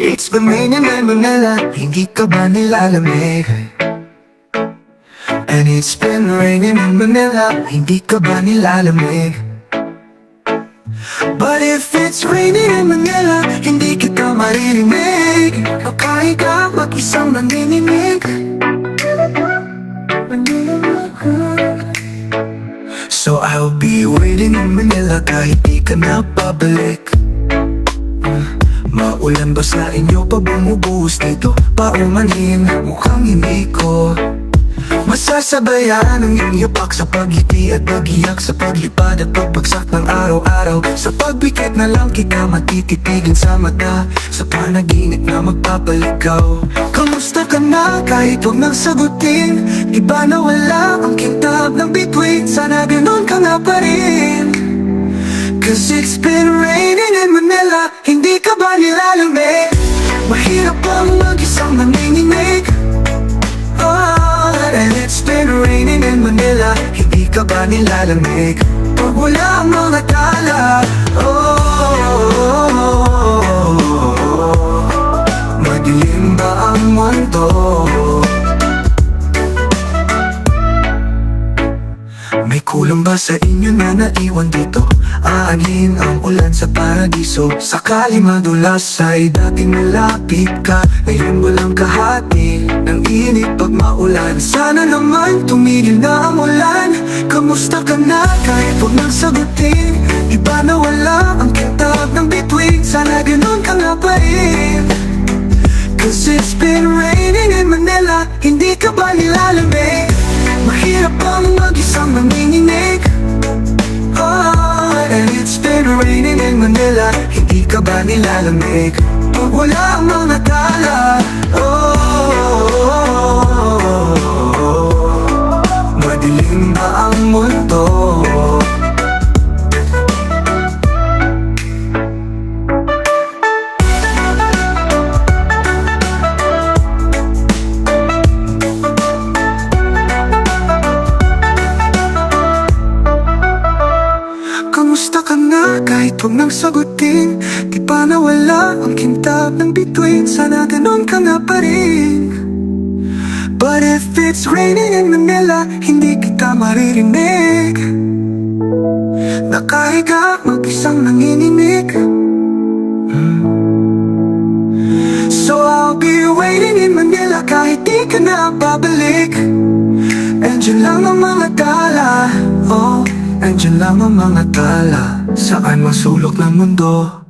It's been raining in Manila, hindi ka ba nilalamig? And it's been raining in Manila, hindi ka ba nilalamig? But if it's raining in Manila, hindi kita maririnig. Makahiga, mag-isang nanginginig. So I'll be waiting in Manila kahit di ka na pabalik. Maulan ba sa inyo pa bumubuhos dito? Paumanhin, mukhang hindi ko masasabayan ang iyong yapak sa pag-ngiti at pag-iyak, sa paglipad at pagbagsak ng araw-araw. Sa pagbikit na lang kita matititigan sa mata, sa panaginip na magpapaligaw. Kamusta ka na kahit huwag nang sagutin? Di ba nawala ang kintab ng bituin? Sana ganun ka nga pa rin. Cause it's been raining in Manila, hindi ka ba nilalamig? Mahirap bang mag-isang nanginginig? Oh, and it's been raining in Manila, hindi ka ba nilalamig? Pag wala ang mga tala, madilim ba ang mundo? May kulang ba sa inyo na naiwan dito? Aanhin ang ulan sa paradiso. Sakali madulas ay dating malapit ka, ngayon walang kahati ng init pag maulan. Sana naman tumigil na ang ulan. Kamusta ka na kahit huwag nang sagutin? Di ba nawala ang kintab ng bituin? Sana ganun ka nga pa rin. Cause it's been raining in Manila, hindi ka ba nilalamig? Mahirap bang mag-isang nanginginig? Oh, and it's been raining in Manila, hindi ka ba nilalamig? Pag wala ang mga tala, madilim ba ang mundo? Kamusta ka na kahit huwag nang sagutin? Di ba nawala ang kintab ng bituin? Sana ganun ka nga pa rin. But if it's raining in Manila, hindi kita maririnig. Nakahiga, mag-isang nanginginig. So I'll be waiting in Manila kahit di ka na babalik. And yun lang ang mga tala, andyan lang ang mga tala, saan masulok ng mundo.